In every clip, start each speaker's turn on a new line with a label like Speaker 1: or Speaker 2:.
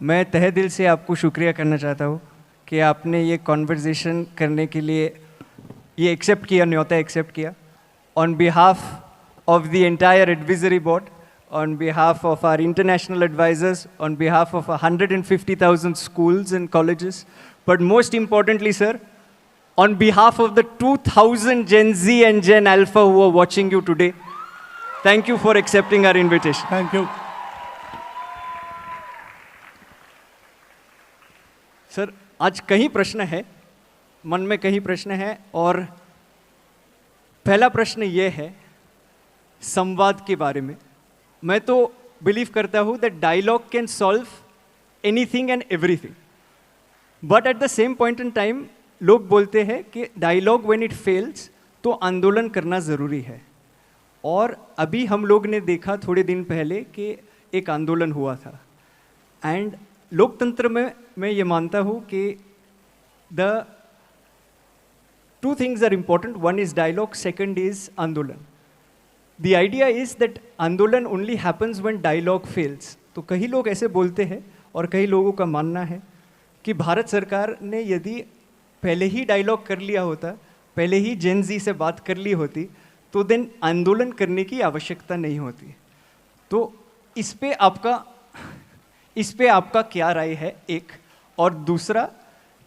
Speaker 1: मैं तहे दिल से आपको शुक्रिया करना चाहता हूँ कि आपने ये कॉन्वर्जेशन करने के लिए ये एक्सेप्ट किया, न्योता एक्सेप्ट किया। On behalf of the entire advisory board, on behalf of our international advisors, on behalf of 150,000 schools and colleges, but most importantly, sir, on behalf of the 2,000 Gen Z and Gen Alpha who are watching you today, thank you for accepting our invitation.
Speaker 2: Thank you.
Speaker 1: Sir, आज कई प्रश्न है, मन में कई प्रश्न हैं, और पहला प्रश्न ये है संवाद के बारे में। मैं तो बिलीव करता हूँ that dialogue can solve anything and everything, but at the same point in time लोग बोलते हैं कि डायलॉग व्हेन इट फेल्स तो आंदोलन करना ज़रूरी है। और अभी हम लोग ने देखा थोड़े दिन पहले कि एक आंदोलन हुआ था। एंड लोकतंत्र में मैं ये मानता हूँ कि the two things are important, one is dialogue, second is आंदोलन। The idea is that आंदोलन only happens when dialogue fails। तो कई लोग ऐसे बोलते हैं और कई लोगों का मानना है कि भारत सरकार ने यदि पहले ही डायलॉग कर लिया होता, पहले ही जेन जी से बात कर ली होती, तो देन आंदोलन करने की आवश्यकता नहीं होती। तो इस पे आपका क्या राय है, एक? और दूसरा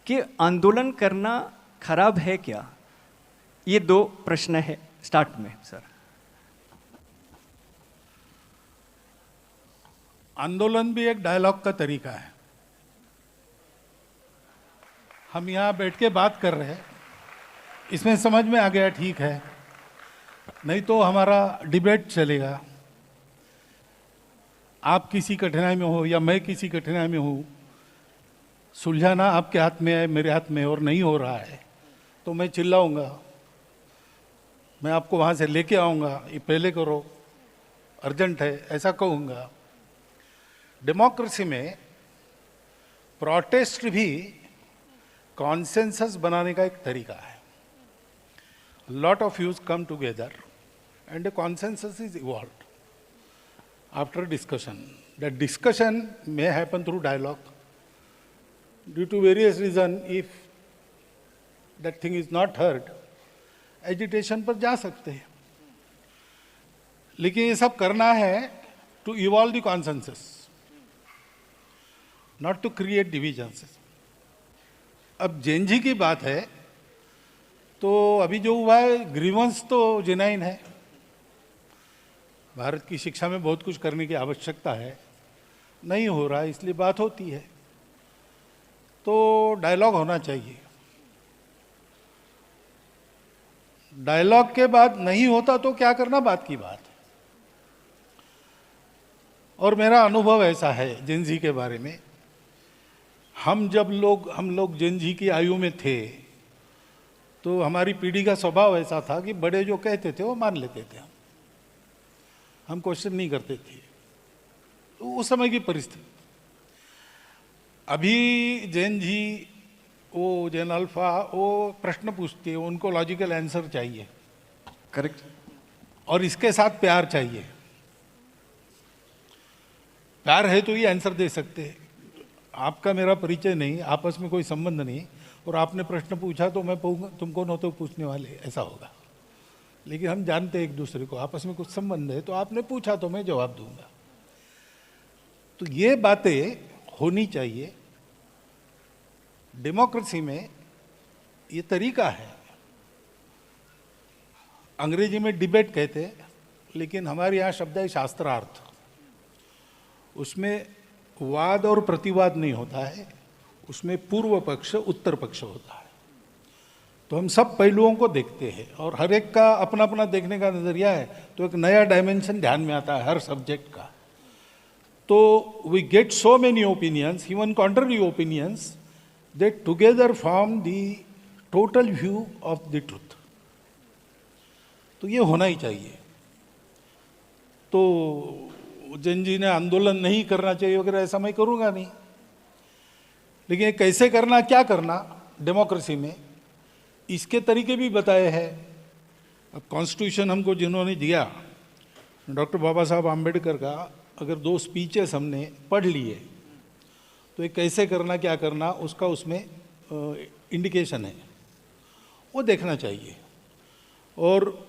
Speaker 1: कि आंदोलन करना खराब है क्या? ये दो प्रश्न है स्टार्ट में सर।
Speaker 2: आंदोलन भी एक डायलॉग का तरीका है। हम यहाँ बैठ के बात कर रहे हैं, इसमें समझ में आ गया ठीक है, नहीं तो हमारा डिबेट चलेगा। आप किसी कठिनाई में हो या मैं किसी कठिनाई में हूँ, सुलझाना आपके हाथ में है, मेरे हाथ में, और नहीं हो रहा है तो मैं चिल्लाऊंगा, मैं आपको वहाँ से लेके आऊँगा, ये पहले करो, अर्जेंट है, ऐसा कहूँगा। डेमोक्रेसी में प्रोटेस्ट भी कॉन्सेंसस बनाने का एक तरीका है। Lot of views come together and a consensus is evolved after discussion. That discussion may happen through dialogue due to various reason. If that thing is not heard, agitation पर जा सकते हैं, लेकिन ये सब करना है to evolve the consensus, not to create divisions. अब जेनजी की बात है तो अभी जो हुआ है, ग्रीवेंस तो जेन्युइन है। भारत की शिक्षा में बहुत कुछ करने की आवश्यकता है, नहीं हो रहा है, इसलिए बात होती है। तो डायलॉग होना चाहिए। डायलॉग के बाद नहीं होता तो क्या करना, बात की बात है। और मेरा अनुभव ऐसा है जेनजी के बारे में, हम लोग जेन जी की आयु में थे तो हमारी पीढ़ी का स्वभाव ऐसा था कि बड़े जो कहते थे वो मान लेते थे, हम क्वेश्चन नहीं करते थे। तो उस समय की परिस्थिति। अभी जेन जी, वो जेन अल्फा, वो प्रश्न पूछते हैं, उनको लॉजिकल आंसर चाहिए,
Speaker 1: करेक्ट,
Speaker 2: और इसके साथ प्यार चाहिए। प्यार है तो ये आंसर दे सकते हैं। आपका मेरा परिचय नहीं, आपस में कोई संबंध नहीं, और आपने प्रश्न पूछा तो मैं पूछूंगा, तुम कौन होते हो पूछने वाले, ऐसा होगा। लेकिन हम जानते हैं एक दूसरे को, आपस में कुछ संबंध है, तो आपने पूछा तो मैं जवाब दूंगा। तो ये बातें होनी चाहिए। डेमोक्रेसी में ये तरीका है। अंग्रेजी में डिबेट कहते हैं, लेकिन हमारे यहाँ शब्द है शास्त्रार्थ। उसमें वाद और प्रतिवाद नहीं होता है, उसमें पूर्व पक्ष उत्तर पक्ष होता है। तो हम सब पहलुओं को देखते हैं और हर एक का अपना अपना देखने का नज़रिया है, तो एक नया डायमेंशन ध्यान में आता है हर सब्जेक्ट का। तो we get so many opinions, even contrary opinions, that together form the total view of the truth. तो ये होना ही चाहिए। तो जेन जी ने आंदोलन नहीं करना चाहिए वगैरह, ऐसा मैं करूँगा नहीं, लेकिन कैसे करना, क्या करना डेमोक्रेसी में, इसके तरीके भी बताए हैं। अब कॉन्स्टिट्यूशन हमको जिन्होंने दिया, डॉक्टर बाबा साहब आम्बेडकर का, अगर 2 स्पीचेस हमने पढ़ लिए तो ये कैसे करना, क्या करना, उसका उसमें इंडिकेशन है, वो देखना चाहिए। और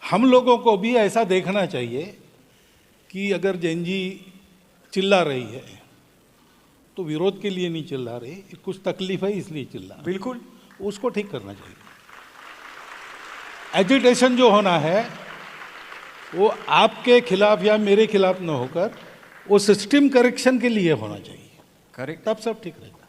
Speaker 2: हम लोगों को भी ऐसा देखना चाहिए कि अगर जैन जी चिल्ला रही है तो विरोध के लिए नहीं चिल्ला रही, कुछ तकलीफ है इसलिए चिल्ला रही।
Speaker 1: बिल्कुल।
Speaker 2: उसको ठीक करना चाहिए। एजिटेशन जो होना है वो आपके खिलाफ या मेरे खिलाफ न होकर वो सिस्टम करेक्शन के लिए होना चाहिए,
Speaker 1: करेक्ट।
Speaker 2: तब सब ठीक रहेगा।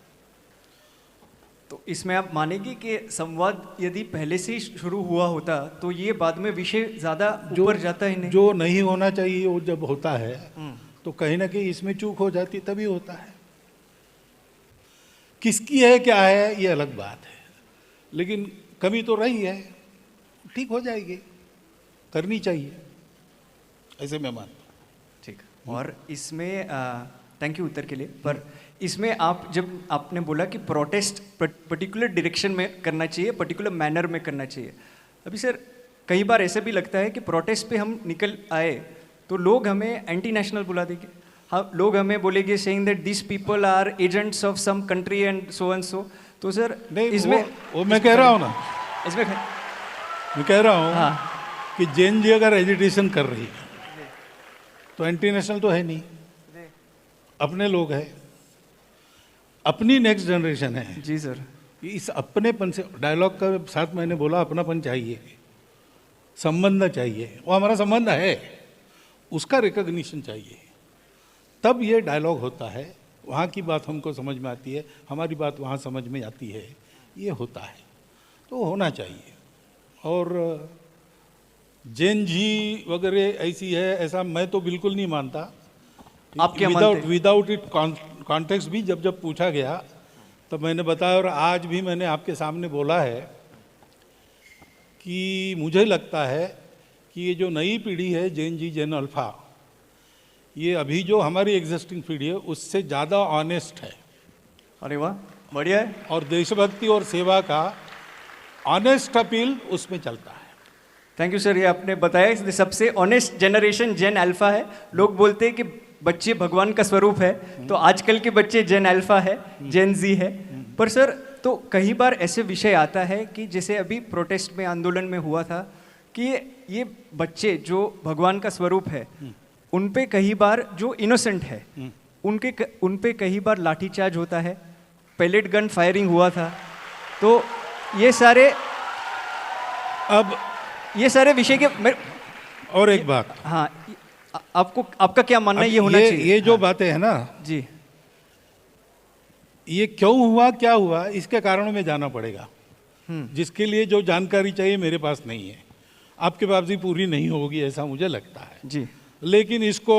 Speaker 1: तो इसमें आप मानेंगे कि संवाद यदि पहले से ही शुरू हुआ होता तो ये बाद में विषय ज़्यादा ऊपर जाता ही नहीं।
Speaker 2: जो नहीं होना चाहिए वो जब होता है तो कहीं ना कहीं इसमें चूक हो जाती, तभी होता है। किसकी है क्या है ये अलग बात है, लेकिन कमी तो रही है, ठीक हो जाएगी, करनी चाहिए, ऐसे मैं मानता हूँ।
Speaker 1: ठीक। और इसमें थैंक यू उत्तर के लिए। पर इसमें आप जब आपने बोला कि प्रोटेस्ट पर्टिकुलर डायरेक्शन में करना चाहिए, पर्टिकुलर मैनर में करना चाहिए, अभी सर कई बार ऐसे भी लगता है कि प्रोटेस्ट पे हम निकल आए तो लोग हमें एंटी नेशनल बुला देंगे। हाँ, लोग हमें बोलेंगे saying that this people are agents of some country and so and so. तो सर
Speaker 2: नहीं,
Speaker 1: इसमें
Speaker 2: वो मैं कह रहा हूँ ना,
Speaker 1: इसमें
Speaker 2: मैं कह रहा हूँ
Speaker 1: हाँ
Speaker 2: कि जैन जी अगर एजिटेशन कर रही है तो एंटी नेशनल तो है नहीं, अपने लोग हैं, अपनी नेक्स्ट जनरेशन है।
Speaker 1: जी सर।
Speaker 2: इस अपनेपन से, डायलॉग का साथ मैंने बोला अपनापन चाहिए, संबंध चाहिए, वो हमारा संबंध है, उसका रिकॉग्निशन चाहिए, तब ये डायलॉग होता है। वहाँ की बात हमको समझ में आती है, हमारी बात वहाँ समझ में आती है, ये होता है, तो होना चाहिए। और जैन जी वगैरह ऐसी है ऐसा मैं तो बिल्कुल नहीं मानता।
Speaker 1: आप क्या मानते हैं?
Speaker 2: विदाउट इट कॉन्टेक्स्ट भी जब पूछा गया तब मैंने बताया, और आज भी मैंने आपके सामने बोला है कि मुझे लगता है कि ये जो नई पीढ़ी है जैन जी, जैन अल्फा, ये अभी जो हमारी एग्जिस्टिंग पीढ़ी है उससे ज़्यादा ऑनेस्ट है।
Speaker 1: अरे वाह, बढ़िया है।
Speaker 2: और देशभक्ति और सेवा का ऑनेस्ट अपील उसमें चलता है।
Speaker 1: थैंक यू सर, ये आपने बताया इसलिए सबसे ऑनेस्ट जनरेशन जेन अल्फा है। लोग बोलते हैं कि बच्चे भगवान का स्वरूप है, तो आजकल के बच्चे जेन अल्फा है, जेन जी है। पर सर तो कई बार ऐसे विषय आता है कि जैसे अभी प्रोटेस्ट में, आंदोलन में हुआ था कि ये बच्चे जो भगवान का स्वरूप है उन पे कई बार जो इनोसेंट है उन पे कई बार लाठीचार्ज होता है, पेलेट गन फायरिंग हुआ था। तो ये सारे विषय के
Speaker 2: और एक बात,
Speaker 1: हाँ, आपका क्या मानना है ये होना चाहिए?
Speaker 2: ये जो बातें है ना
Speaker 1: जी,
Speaker 2: ये क्यों हुआ, क्या हुआ, इसके कारणों में जाना पड़ेगा, जिसके लिए जो जानकारी चाहिए मेरे पास नहीं है, आपके पास भी पूरी नहीं होगी ऐसा मुझे लगता है
Speaker 1: जी।
Speaker 2: लेकिन इसको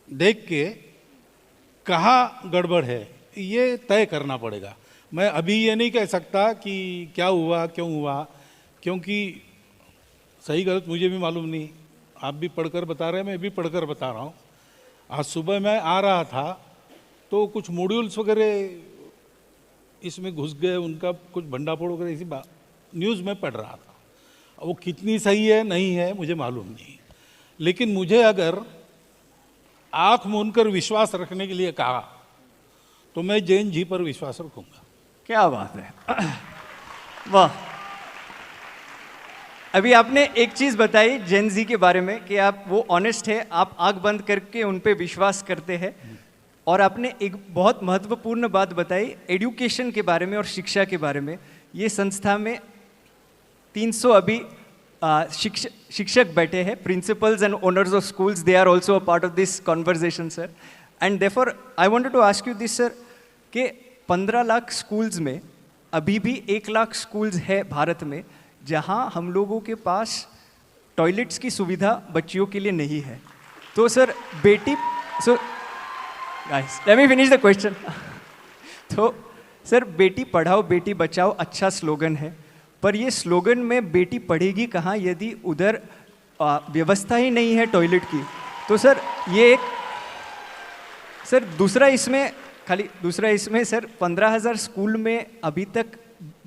Speaker 2: देख के कहाँ गड़बड़ है ये तय करना पड़ेगा। मैं अभी ये नहीं कह सकता कि क्या हुआ, क्यों हुआ, क्योंकि सही गलत मुझे भी मालूम नहीं। आप भी पढ़कर बता रहे हैं, मैं भी पढ़कर बता रहा हूँ। आज सुबह मैं आ रहा था तो कुछ मॉड्यूल्स वगैरह इसमें घुस गए, उनका कुछ भंडाफोड़ वगैरह इसी न्यूज़ में पढ़ रहा था। वो कितनी सही है नहीं है मुझे मालूम नहीं, लेकिन मुझे अगर आँख मूंदकर विश्वास रखने के लिए कहा तो मैं जैन जी पर विश्वास रखूंगा।
Speaker 1: क्या बात है, वाह। अभी आपने एक चीज़ बताई जेन जी के बारे में कि आप वो ऑनेस्ट है, आप आंख बंद करके उन पे विश्वास करते हैं। और आपने एक बहुत महत्वपूर्ण बात बताई एजुकेशन के बारे में और शिक्षा के बारे में। ये संस्था में 300 अभी शिक्षक बैठे हैं, principals and owners of schools, they are also a part of this conversation sir. And therefore I wanted to ask you this sir कि 15 लाख स्कूल्स में अभी भी 1 लाख स्कूल्स है भारत में जहां हम लोगों के पास टॉयलेट्स की सुविधा बच्चियों के लिए नहीं है। तो sir guys let me finish the question. तो सर बेटी पढ़ाओ बेटी बचाओ अच्छा स्लोगन है, पर ये स्लोगन में बेटी पढ़ेगी कहाँ यदि उधर व्यवस्था ही नहीं है टॉयलेट की। तो सर ये एक दूसरा इसमें सर 15,000 स्कूल में अभी तक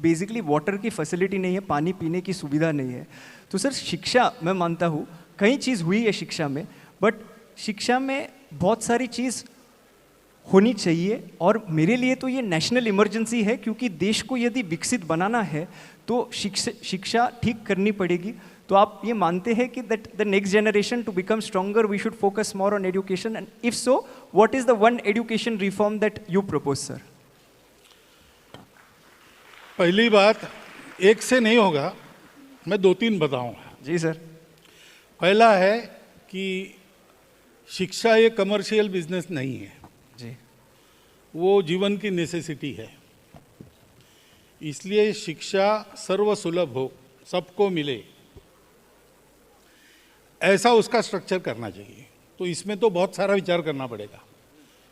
Speaker 1: बेसिकली वाटर की फैसिलिटी नहीं है, पानी पीने की सुविधा नहीं है। तो सर शिक्षा, मैं मानता हूँ कई चीज़ हुई है शिक्षा में, बट शिक्षा में बहुत सारी चीज़ होनी चाहिए। और मेरे लिए तो ये नेशनल इमरजेंसी है, क्योंकि देश को यदि विकसित बनाना है तो शिक्षा ठीक करनी पड़ेगी। तो आप ये मानते हैं कि that the next generation to become stronger we should focus more on education, and if so what is the one education reform that you propose sir?
Speaker 2: पहली बात, एक से नहीं होगा, मैं 2-3 बताऊंगा।
Speaker 1: जी सर।
Speaker 2: पहला है कि शिक्षा एक कमर्शियल बिजनेस नहीं है
Speaker 1: जी।
Speaker 2: वो जीवन की नेसेसिटी है। इसलिए शिक्षा सर्वसुलभ हो, सबको मिले, ऐसा उसका स्ट्रक्चर करना चाहिए। तो इसमें तो बहुत सारा विचार करना पड़ेगा,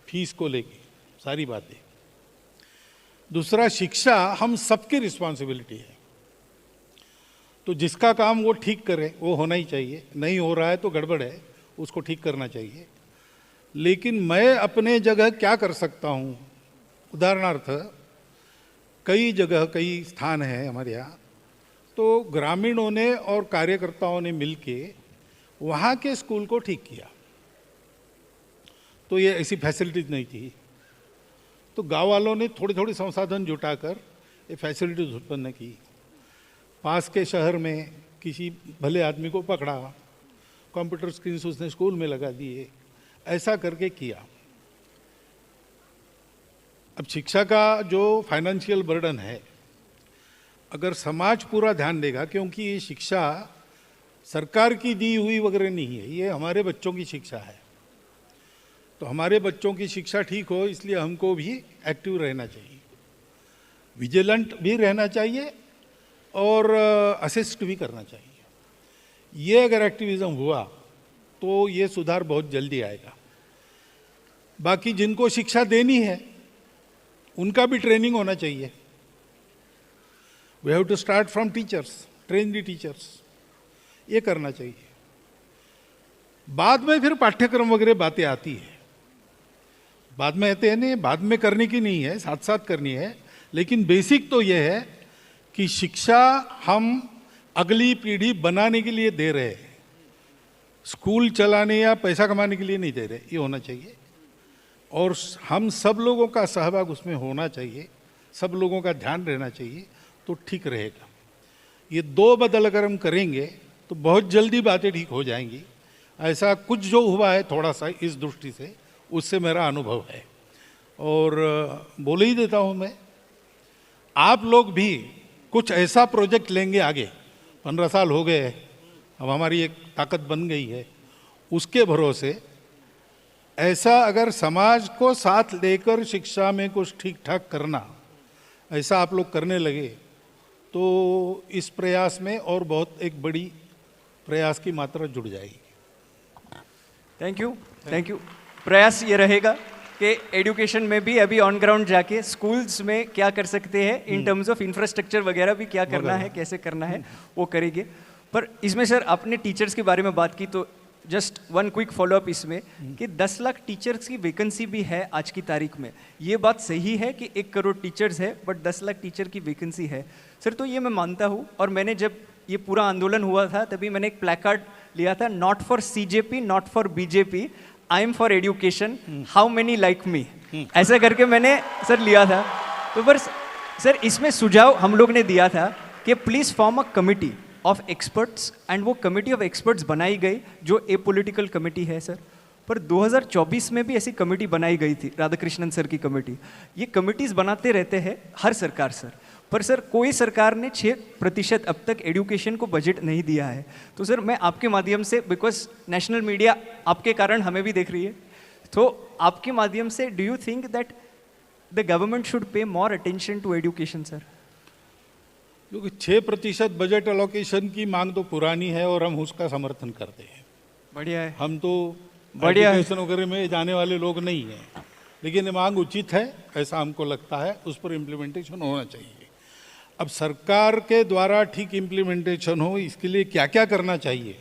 Speaker 2: फीस को लेके सारी बातें। दूसरा, शिक्षा हम सबकी रिस्पॉन्सिबिलिटी है, तो जिसका काम वो ठीक करे वो होना ही चाहिए। नहीं हो रहा है तो गड़बड़ है, उसको ठीक करना चाहिए। लेकिन मैं अपने जगह क्या कर सकता हूँ, उदाहरणार्थ कई जगह कई स्थान हैं हमारे यहाँ, तो ग्रामीणों ने और कार्यकर्ताओं ने मिलके वहाँ के स्कूल को ठीक किया। तो ये ऐसी फैसिलिटीज नहीं थी, तो गांव वालों ने थोड़ी थोड़ी संसाधन जुटाकर ये फैसिलिटीज उत्पन्न की। पास के शहर में किसी भले आदमी को पकड़ा, कंप्यूटर स्क्रीन उसने स्कूल में लगा दिए, ऐसा करके किया। अब शिक्षा का जो फाइनेंशियल बर्डन है, अगर समाज पूरा ध्यान देगा, क्योंकि ये शिक्षा सरकार की दी हुई वगैरह नहीं है, ये हमारे बच्चों की शिक्षा है। तो हमारे बच्चों की शिक्षा ठीक हो, इसलिए हमको भी एक्टिव रहना चाहिए, विजिलेंट भी रहना चाहिए और असिस्ट भी करना चाहिए। ये अगर एक्टिविज्म हुआ तो ये सुधार बहुत जल्दी आएगा। बाकी जिनको शिक्षा देनी है उनका भी ट्रेनिंग होना चाहिए। We have to start from teachers, train the teachers, ये करना चाहिए। बाद में फिर पाठ्यक्रम वगैरह बातें आती है, बाद में आते हैं नहीं, बाद में करने की नहीं है, साथ साथ करनी है। लेकिन बेसिक तो ये है कि शिक्षा हम अगली पीढ़ी बनाने के लिए दे रहे हैं, स्कूल चलाने या पैसा कमाने के लिए नहीं दे रहे, ये होना चाहिए। और हम सब लोगों का सहभाग उसमें होना चाहिए, सब लोगों का ध्यान रहना चाहिए, तो ठीक रहेगा। ये दो बदल अगर हम करेंगे तो बहुत जल्दी बातें ठीक हो जाएंगी। ऐसा कुछ जो हुआ है थोड़ा सा इस दृष्टि से, उससे मेरा अनुभव है। और बोल ही देता हूँ मैं, आप लोग भी कुछ ऐसा प्रोजेक्ट लेंगे आगे, 15 साल हो गए, अब हमारी एक ताकत बन गई है, उसके भरोसे ऐसा अगर समाज को साथ लेकर शिक्षा में कुछ ठीक ठाक करना, ऐसा आप लोग करने लगे तो इस प्रयास में और बहुत एक बड़ी प्रयास की मात्रा जुड़ जाएगी।
Speaker 1: Thank you. प्रयास ये रहेगा कि एजुकेशन में भी अभी ऑन ग्राउंड जाके स्कूल्स में क्या कर सकते हैं, इन टर्म्स ऑफ इंफ्रास्ट्रक्चर वगैरह भी क्या करना है, कैसे करना है, वो करेंगे। पर इसमें सर आपने टीचर्स के बारे में बात की, तो जस्ट वन क्विक फॉलोअप इसमें कि 10 लाख टीचर्स की वैकेंसी भी है आज की तारीख में। ये बात सही है कि 1 करोड़ टीचर्स है, बट 10 लाख टीचर की वैकेंसी है सर। तो ये मैं मानता हूँ, और मैंने जब ये पूरा आंदोलन हुआ था तभी मैंने एक प्लैकार्ड लिया था, not for CJP, not for BJP, I am for education, how many like me, ऐसा करके मैंने सर लिया था। तो बस सर इसमें सुझाव हम लोग ने दिया था कि please form a committee of experts, and वो कमिटी ऑफ एक्सपर्ट्स बनाई गई जो ए पॉलिटिकल कमिटी है सर। पर 2024 में भी ऐसी कमिटी बनाई गई थी, राधाकृष्णन सर की कमिटी। ये कमिटीज बनाते रहते हैं हर सरकार सर, पर सर कोई सरकार ने 6% अब तक एजुकेशन को बजट नहीं दिया है। तो सर मैं आपके माध्यम से, बिकॉज नेशनल मीडिया आपके कारण हमें भी देख रही है, तो आपके माध्यम से do you think that the government should pay more attention to education sir?
Speaker 2: क्योंकि 6% बजट एलोकेशन की मांग तो पुरानी है और हम उसका समर्थन करते हैं।
Speaker 1: बढ़िया है।
Speaker 2: हम तो
Speaker 1: बढ़िया है।
Speaker 2: एजुकेशन वगैरह में जाने वाले लोग नहीं हैं, लेकिन ये मांग उचित है, ऐसा हमको लगता है, उस पर इम्प्लीमेंटेशन होना चाहिए। अब सरकार के द्वारा ठीक इम्प्लीमेंटेशन हो, इसके लिए क्या क्या करना चाहिए,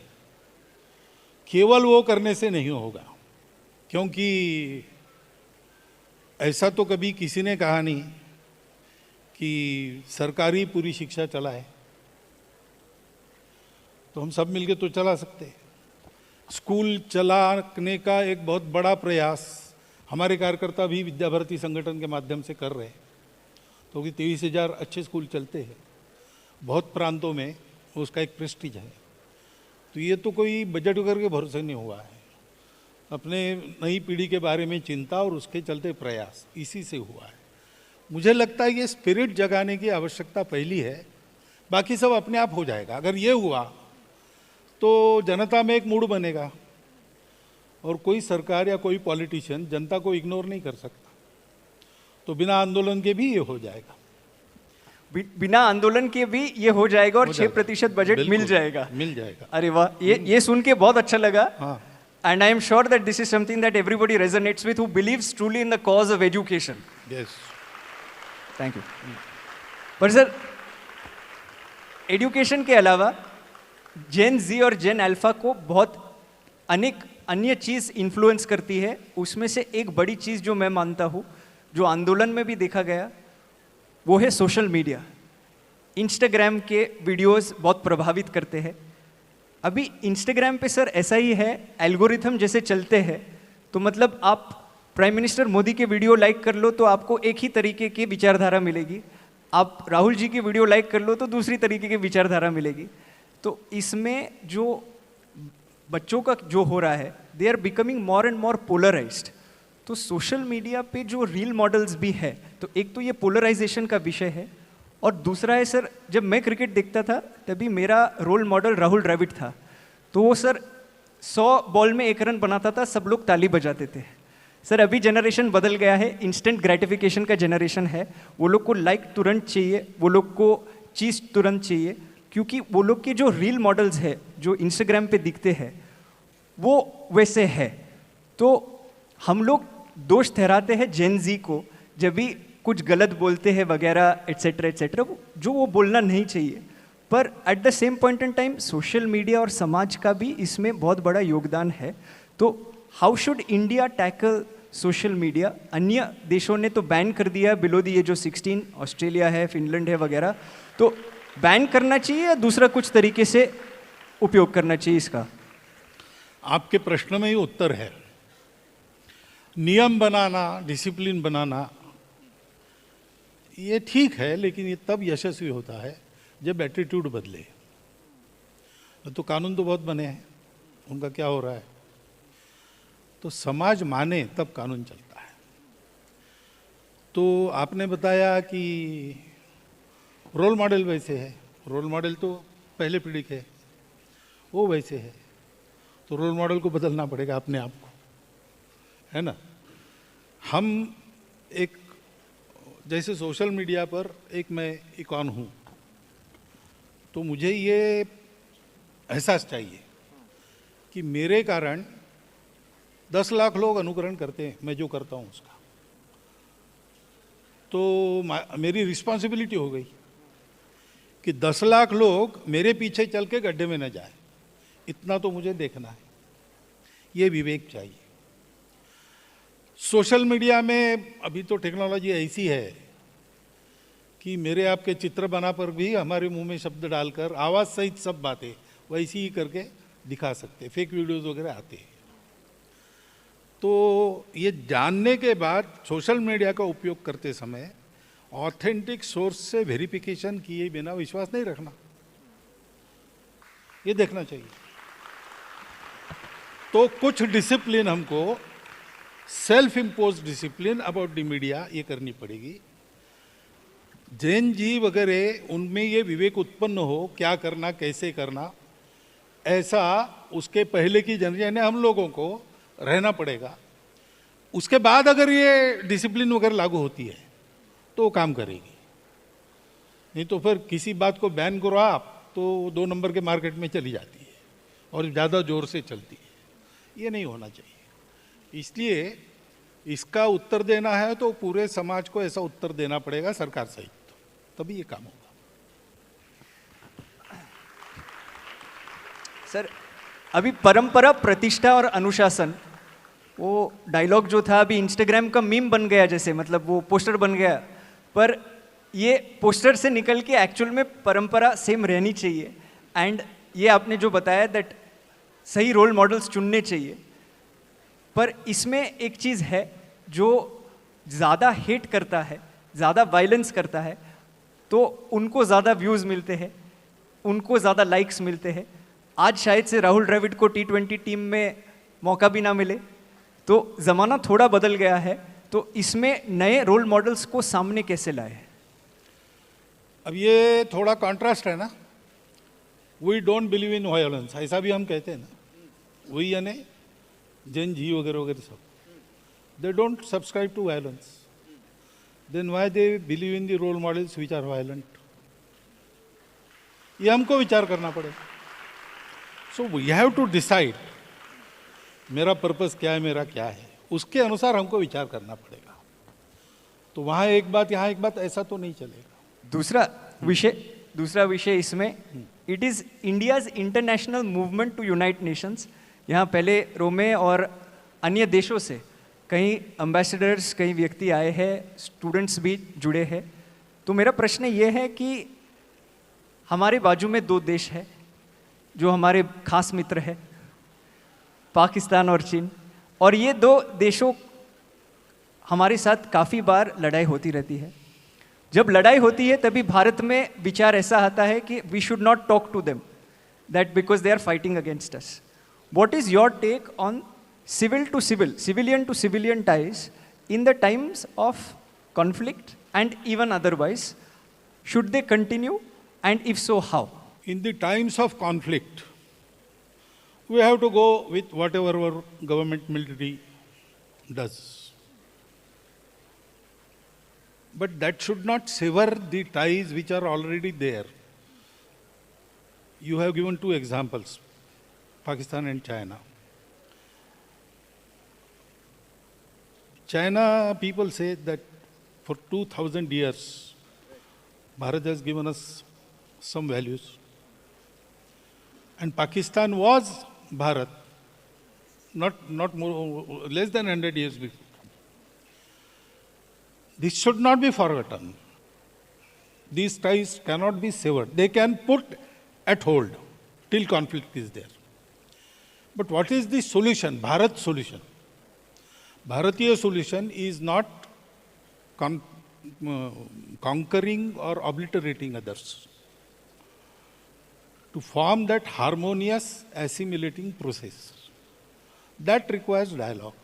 Speaker 2: केवल वो करने से नहीं होगा। क्योंकि ऐसा तो कभी किसी ने कहा नहीं कि सरकारी पूरी शिक्षा चलाए, तो हम सब मिलके तो चला सकते हैं। स्कूल चलाने का एक बहुत बड़ा प्रयास हमारे कार्यकर्ता भी विद्या भारती संगठन के माध्यम से कर रहे हैं, तो 23,000 अच्छे स्कूल चलते हैं, बहुत प्रांतों में उसका एक प्रेस्टीज है। तो ये तो कोई बजट वगैरह के भरोसे नहीं हुआ है, अपने नई पीढ़ी के बारे में चिंता और उसके चलते प्रयास, इसी से हुआ है। मुझे लगता है ये स्पिरिट जगाने की आवश्यकता पहली है, बाकी सब अपने आप हो जाएगा। अगर ये हुआ तो जनता में एक मूड बनेगा और कोई सरकार या कोई पॉलिटिशियन जनता को इग्नोर नहीं कर सकता, तो बिना आंदोलन के भी ये हो जाएगा।
Speaker 1: बिना आंदोलन के भी ये हो जाएगा और 6% बजट मिल जाएगा। अरे वाह, ये सुन के बहुत अच्छा लगा।
Speaker 2: हाँ।
Speaker 1: And I am sure that this is something that everybody resonates with who believes truly in the cause of education.
Speaker 2: Yes.
Speaker 1: Thank you. पर सर, एजुकेशन के अलावा जेन जी और जेन अल्फा को बहुत अनेक अन्य चीज़ इन्फ्लुएंस करती है। उसमें से एक बड़ी चीज़ जो मैं मानता हूँ, जो आंदोलन में भी देखा गया, वो है सोशल मीडिया। इंस्टाग्राम के वीडियोस बहुत प्रभावित करते हैं। अभी इंस्टाग्राम पे सर ऐसा ही है, एल्गोरिथम जैसे चलते हैं, तो मतलब आप प्राइम मिनिस्टर मोदी के वीडियो लाइक कर लो तो आपको एक ही तरीके की विचारधारा मिलेगी, आप राहुल जी की वीडियो लाइक कर लो तो दूसरी तरीके की विचारधारा मिलेगी। तो इसमें जो बच्चों का जो हो रहा है, they are becoming more and more polarised. तो सोशल मीडिया पे जो रील मॉडल्स भी है, तो एक तो ये पोलराइजेशन का विषय है, और दूसरा है सर, जब मैं क्रिकेट देखता था तभी मेरा रोल मॉडल राहुल द्रविड़ था। तो वो सर 100 बॉल में 1 रन बनाता था, सब लोग ताली बजाते थे। सर अभी जनरेशन बदल गया है, इंस्टेंट ग्रेटिफिकेशन का जनरेशन है। वो लोग को लाइक तुरंत चाहिए, वो लोग को चीज़ तुरंत चाहिए, क्योंकि वो लोग के जो रील मॉडल्स है जो इंस्टाग्राम पे दिखते हैं वो वैसे है। तो हम लोग दोष ठहराते हैं जेन जी को जब भी कुछ गलत बोलते हैं वगैरह एट्सेट्रा एट्सेट्रा, जो वो बोलना नहीं चाहिए। पर eight the same point in time social media और समाज का भी इसमें बहुत बड़ा योगदान है। तो how should India tackle social media? अन्य देशों ने तो बैन कर दिया below the age of 16, Australia है, फिनलैंड है वगैरह। तो बैन करना चाहिए या दूसरा कुछ तरीके से उपयोग करना चाहिए इसका?
Speaker 2: आपके प्रश्न में ही उत्तर है। नियम बनाना, डिसिप्लिन बनाना ये ठीक है, लेकिन ये तब यशस्वी होता है जब एटीट्यूड बदले। तो कानून तो बहुत बने हैं, उनका क्या हो रहा है? तो समाज माने तब कानून चलता है। तो आपने बताया कि रोल मॉडल वैसे है, रोल मॉडल तो पहले पीढ़ी के, वो वैसे है, तो रोल मॉडल को बदलना पड़ेगा अपने आप को, है ना? हम एक, जैसे सोशल मीडिया पर एक मैं इकॉन हूँ, तो मुझे ये एहसास चाहिए कि मेरे कारण 10 लाख लोग अनुकरण करते हैं मैं जो करता हूँ उसका। तो मेरी रिस्पॉन्सिबिलिटी हो गई कि 10 लाख लोग मेरे पीछे चल के गड्ढे में न जाए, इतना तो मुझे देखना है। ये विवेक चाहिए। सोशल मीडिया में अभी तो टेक्नोलॉजी ऐसी है कि मेरे आपके चित्र बना पर भी हमारे मुंह में शब्द डालकर आवाज़ सहित सब बातें वैसी ही करके दिखा सकते, फेक वीडियोस वगैरह आते हैं। तो ये जानने के बाद सोशल मीडिया का उपयोग करते समय ऑथेंटिक सोर्स से वेरिफिकेशन किए बिना विश्वास नहीं रखना, ये देखना चाहिए। तो कुछ डिसिप्लिन हमको, self impose discipline about the media, ये करनी पड़ेगी। जैन जी वगैरह उनमें ये विवेक उत्पन्न हो क्या करना कैसे करना, ऐसा उसके पहले की जनरेशन हम लोगों को रहना पड़ेगा। उसके बाद अगर ये डिसिप्लिन वगैरह लागू होती है तो वो काम करेगी, नहीं तो फिर किसी बात को बैन करो आप तो 2 नंबर के मार्केट में चली जाती है और ज़्यादा ज़ोर से चलती है। ये नहीं होना चाहिए। इसलिए इसका उत्तर देना है तो पूरे समाज को ऐसा उत्तर देना पड़ेगा, सरकार सहित, तभी ये काम होगा।
Speaker 1: सर अभी परंपरा, प्रतिष्ठा और अनुशासन, वो डायलॉग जो था अभी इंस्टाग्राम का मीम बन गया, जैसे मतलब वो पोस्टर बन गया, पर ये पोस्टर से निकल के एक्चुअल में परंपरा सेम रहनी चाहिए। एंड ये आपने जो बताया दैट सही रोल मॉडल्स चुनने चाहिए, पर इसमें एक चीज़ है जो ज़्यादा हेट करता है, ज़्यादा वायलेंस करता है, तो उनको ज़्यादा व्यूज़ मिलते हैं, उनको ज़्यादा लाइक्स मिलते हैं। आज शायद से राहुल द्रविड़ को T20 टीम में मौका भी ना मिले। तो ज़माना थोड़ा बदल गया है, तो इसमें नए रोल मॉडल्स को सामने कैसे लाए?
Speaker 2: अब ये थोड़ा कॉन्ट्रास्ट है ना, we don't believe in violence, ऐसा भी हम कहते हैं ना। वी यानी जैन जी वगैरह वगैरह सब, they don't subscribe to violence, then why they believe in the role models which are violent? ये हमको विचार करना पड़ेगा। So we have to decide मेरा पर्पस क्या है, मेरा क्या है, उसके अनुसार हमको विचार करना पड़ेगा। तो वहाँ एक बात, यहाँ एक बात, ऐसा तो नहीं चलेगा।
Speaker 1: दूसरा विषय इसमें, it is India's international movement to unite nations. यहाँ पहले रो में और अन्य देशों से कई एम्बेसडर्स, कई व्यक्ति आए हैं, स्टूडेंट्स भी जुड़े हैं। तो मेरा प्रश्न ये है कि हमारे बाजू में दो देश है जो हमारे खास मित्र हैं, पाकिस्तान और चीन, और ये दो देशों हमारे साथ काफ़ी बार लड़ाई होती रहती है। जब लड़ाई होती है तभी भारत में विचार ऐसा आता है कि we should not talk to them, that because they are fighting against us. What is your take on civil to civil, civilian to civilian ties in the times of conflict and even otherwise? Should they continue, and if so, how?
Speaker 2: In the times of conflict, we have to go with whatever our government military does. But that should not sever the ties which are already there. You have given two examples, Pakistan and China. China, people say that for 2000 years, Bharat has given us some values, and Pakistan was Bharat not more, less than 100 years before. This should not be forgotten. These ties cannot be severed. They can put at hold till conflict is there. But what is the solution, Bharat solution? Bharatiya solution is not conquering or obliterating others. To form that harmonious assimilating process, that requires dialogue.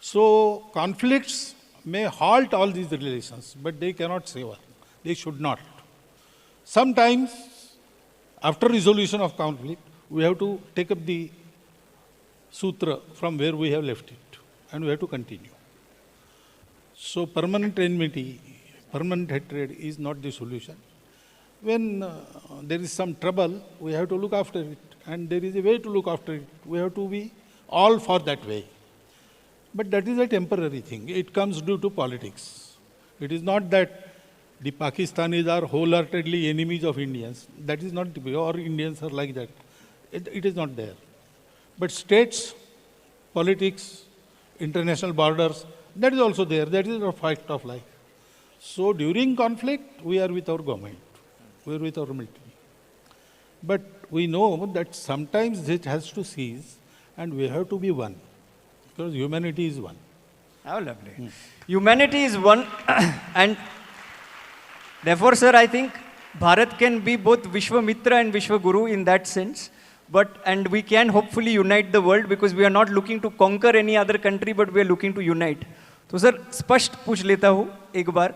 Speaker 2: So conflicts may halt all these relations, but they cannot sever. They should not. Sometimes, after resolution of conflict, we have to take up the sutra from where we have left it, and we have to continue. So permanent enmity, permanent hatred is not the solution. When there is some trouble, we have to look after it, and there is a way to look after it. We have to be all for that way. But that is a temporary thing. It comes due to politics. It is not that the Pakistanis are wholeheartedly enemies of Indians. That is not, or Indians are like that. It is not there. But states, politics, international borders, that is also there. That is a fact of life. So during conflict, we are with our government. We are with our military. But we know that sometimes it has to cease, and we have to be one. Because humanity is one.
Speaker 1: How lovely. Humanity is one, and therefore, sir, I think Bharat can be both Vishwamitra and Vishwaguru in that sense. And we can hopefully unite the world, because we are not looking to conquer any other country, but we are looking to unite. तो sir स्पष्ट पूछ लेता हूँ एक बार,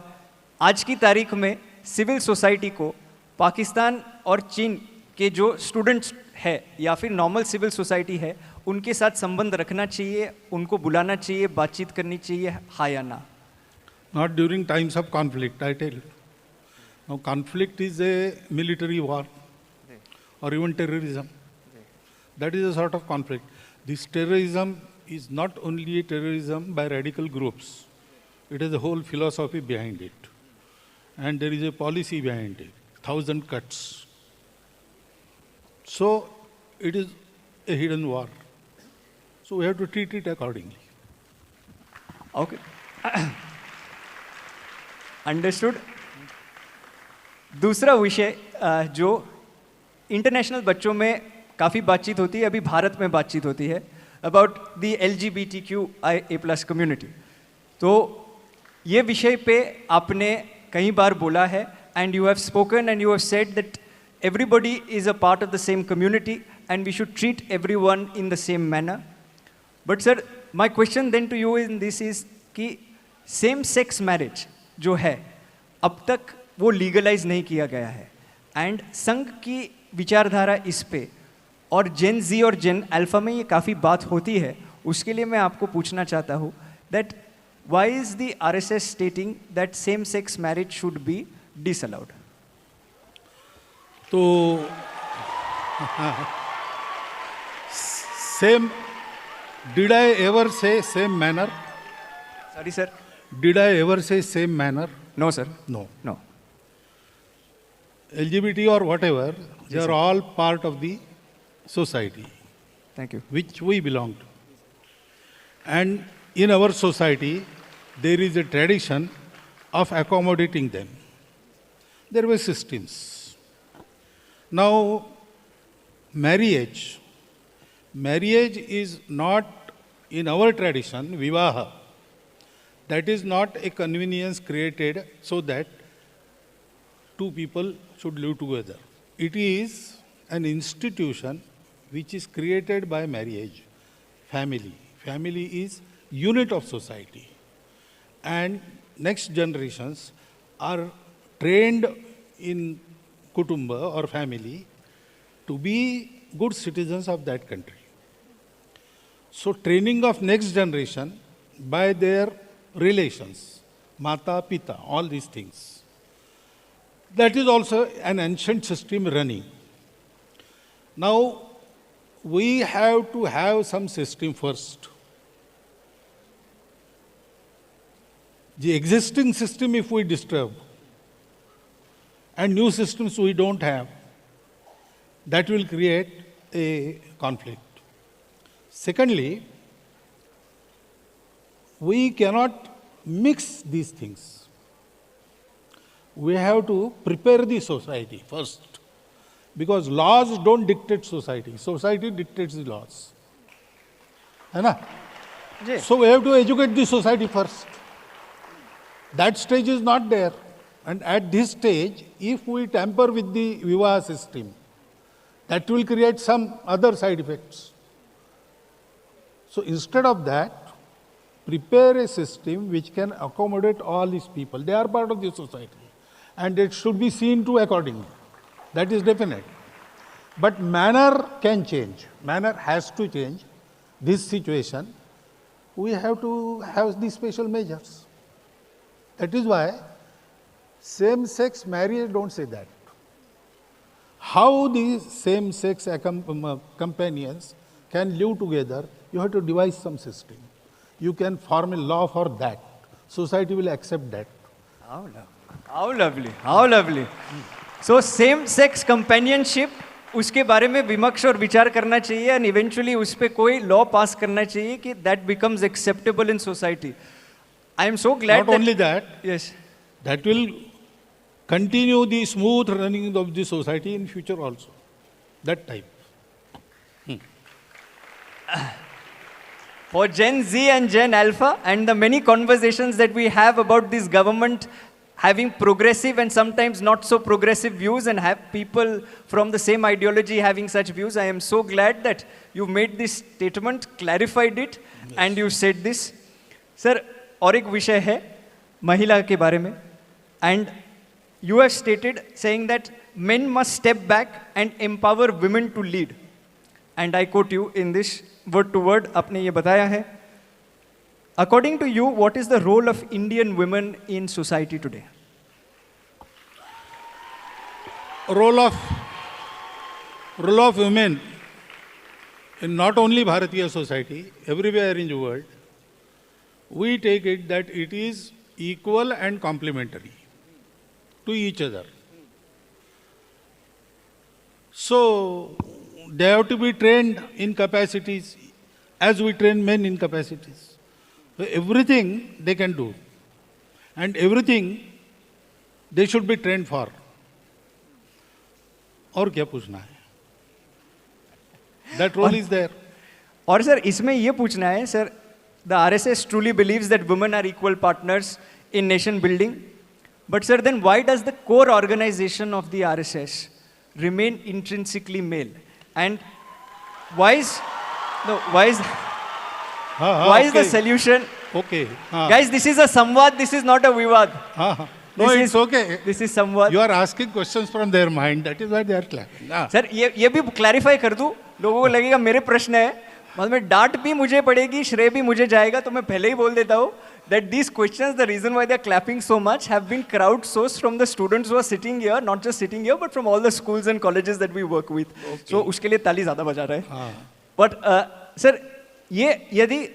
Speaker 1: आज की तारीख में सिविल सोसाइटी को पाकिस्तान और चीन के जो स्टूडेंट्स है या फिर नॉर्मल सिविल सोसाइटी है, उनके साथ संबंध रखना चाहिए, उनको बुलाना चाहिए, बातचीत करनी चाहिए, हाँ या ना?
Speaker 2: Not during times of conflict, I tell you. Now conflict is a military war or even terrorism. That is a sort of conflict. This terrorism is not only a terrorism by radical groups. It has a whole philosophy behind it. And there is a policy behind it. 1,000 cuts. So it is a hidden war. So we have to treat it accordingly.
Speaker 1: Okay. Understood. दूसरा विषय जो international बच्चों में काफ़ी बातचीत होती है, अभी भारत में बातचीत होती है, about the LGBTQIA+ community. तो ये विषय पे आपने कई बार बोला है, and you have spoken and you have said that everybody is a part of the same community and we should treat everyone in the same manner. But sir, my question then to you in this is कि same sex marriage जो है अब तक वो legalise नहीं किया गया है, एंड संघ की विचारधारा इस पे और जेन जी और जेन अल्फा में ये काफ़ी बात होती है. उसके लिए मैं आपको पूछना चाहता हूँ that why is the RSS stating that same sex marriage should be disallowed?
Speaker 2: तो same, did I ever say same manner?
Speaker 1: Sorry sir.
Speaker 2: Did I ever say same manner?
Speaker 1: No sir.
Speaker 2: No.
Speaker 1: No.
Speaker 2: LGBT or whatever, they are all part of the society
Speaker 1: thank you.
Speaker 2: which we belong to. And in our society, there is a tradition of accommodating them. There were systems. Now, marriage is not in our tradition, vivaha. That is not a convenience created so that two people should live together. It is an institution which is created by marriage, family. Family is unit of society. And next generations are trained in kutumba or family to be good citizens of that country. So training of next generation by their relations, mata, pita, all these things. That is also an ancient system running. Now, we have to have some system first. The existing system, if we disturb, and new systems we don't have, that will create a conflict. Secondly, we cannot mix these things. We have to prepare the society first, because laws don't dictate society. Society dictates the laws. है ना?
Speaker 1: जी.
Speaker 2: So we have to educate the society first. That stage is not there. And at this stage, if we tamper with the vivaha system, that will create some other side effects. So instead of that, prepare a system which can accommodate all these people. They are part of the society, and it should be seen to accordingly. That is definite. But manner can change. Manner has to change. This situation, we have to have these special measures. That is why same-sex marriage don't say that. How these same-sex companions can live together, you have to devise some system. You can form a law for that. Society will accept that.
Speaker 1: How lovely, how lovely. So same sex companionship, उसके बारे में विमर्श और विचार करना चाहिए, and eventually उस पे कोई law pass करना चाहिए कि that becomes acceptable in society. I am so glad.
Speaker 2: Not only that,
Speaker 1: yes,
Speaker 2: that will continue the smooth running of the society in future also. That type.
Speaker 1: For Gen Z and Gen Alpha and the many conversations that we have about this government having progressive and sometimes not so progressive views and have people from the same ideology having such views, I am so glad that you made this statement, clarified it, yes, and you said this. Sir, और एक विषय है महिला के बारे में, and you have stated saying that men must step back and empower women to lead. And I quote you in this word to word, आपने ये बताया है. According to you, what is the role of Indian women in society today?
Speaker 2: Role of women in not only Bharatiya society, everywhere in the world, we take it that it is equal and complementary to each other. So they have to be trained in capacities as we train men in capacities. So everything they can do, and everything they should be trained for. और क्या पूछना है? That role is there.
Speaker 1: और sir इसमें ये पूछना है sir, the RSS truly believes that women are equal partners in nation building, but sir then why does the core organization of the RSS remain intrinsically male, and why is why is
Speaker 2: okay.
Speaker 1: the solution?
Speaker 2: Okay.
Speaker 1: Guys, this is a samvad, this is not a vivad.
Speaker 2: No,
Speaker 1: This
Speaker 2: it's
Speaker 1: is-
Speaker 2: okay.
Speaker 1: This is samvad.
Speaker 2: You are asking questions from their mind. That is why they are clapping.
Speaker 1: Sir ये भी clarify कर दूं, लोगों को लगेगा मेरे प्रश्न है, मतलब में डांट भी मुझे पड़ेगी, श्रेय भी मुझे जाएगा, तो मैं पहले ही बोल देता हूँ that these questions, the reason why they are clapping so much, have been crowdsourced from the students who are sitting here, not just sitting here, but from all the schools and colleges that we work with. So उसके लिए ताली ज़्यादा बजा रहे हैं. But sir, ये यदि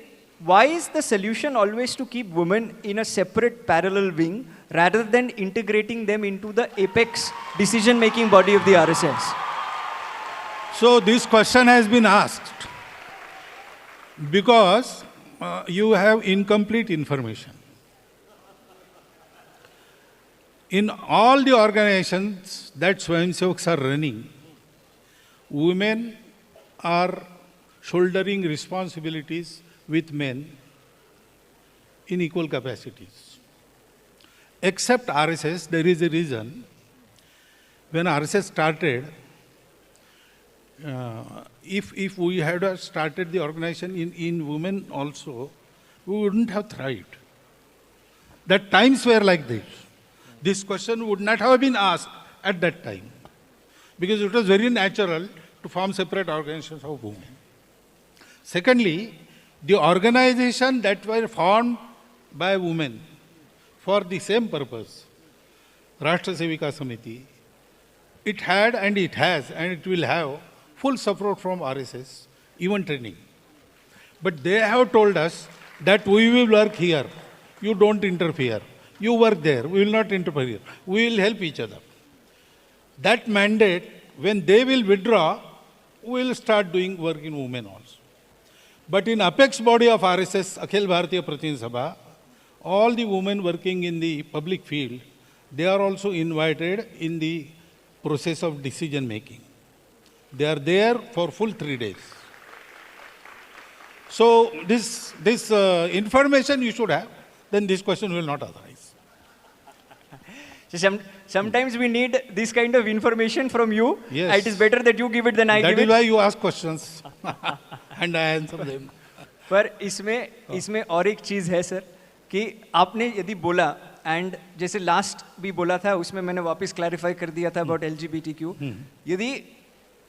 Speaker 1: why is the solution always to keep women in a separate parallel wing rather than integrating them into the apex decision-making body of the RSS?
Speaker 2: So this question has been asked because you have incomplete information. In all the organizations that Swayamsevaks are running, women are shouldering responsibilities with men in equal capacities. Except RSS, there is a reason. When RSS started, if we had started the organization in women also, we wouldn't have thrived. That times were like this. This question would not have been asked at that time, because it was very natural to form separate organizations of women. Secondly, the organization that were formed by women for the same purpose, Rashtra Sevika Samiti, it had and it has and it will have full support from RSS, even training. But they have told us that we will work here, you don't interfere. You work there, we will not interfere. We will help each other. That mandate, when they will withdraw, we will start doing work in women also. But in apex body of RSS, Akhil Bharatiya Pratinidhi Sabha, all the women working in the public field, they are also invited in the process of decision making. They are there for full 3 days. So this information you should have, then this question will not arise.
Speaker 1: So sometimes we need this kind of information from you.
Speaker 2: Yes.
Speaker 1: It is better that you give it than I
Speaker 2: That
Speaker 1: give
Speaker 2: is
Speaker 1: it.
Speaker 2: why you ask questions and I answer them.
Speaker 1: पर इसमें और एक चीज़ है sir कि आपने यदि बोला and जैसे लास्ट भी बोला था उसमें मैंने वापस क्लैरिफाई कर दिया था अबाउट LGBTQ. यदि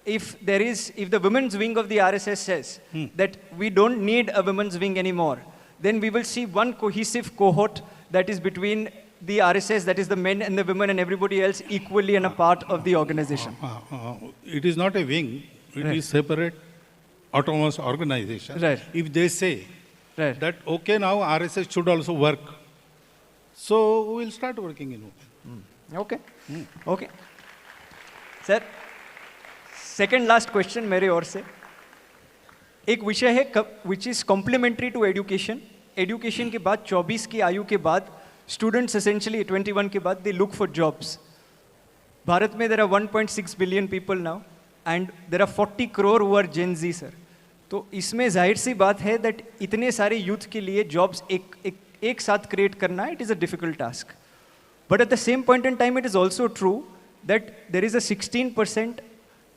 Speaker 1: if the women's wing of the RSS says that we don't need a women's wing anymore, then we will see one cohesive cohort that is between the RSS, that is the men and the women and everybody else equally and a part of the organization.
Speaker 2: It is not a wing, it is separate autonomous organization.
Speaker 1: Right.
Speaker 2: If they say
Speaker 1: Right.
Speaker 2: that, okay, now RSS should also work, so we will start working in women.
Speaker 1: Okay. Okay. Sir second last question मेरे ओर से एक विषय है which is complementary to education. Education के बाद 24 की आयु के बाद स्टूडेंट्स एसेंशियली 21 के बाद they look for jobs. Bharat में there are 1.6 billion people now and there are 40 crore who are Gen Z sir. तो इसमें जाहिर सी बात है दैट इतने सारे यूथ के लिए जॉब्स एक साथ क्रिएट करना it is a difficult task. But at the same point in time it is also true that there is a 16%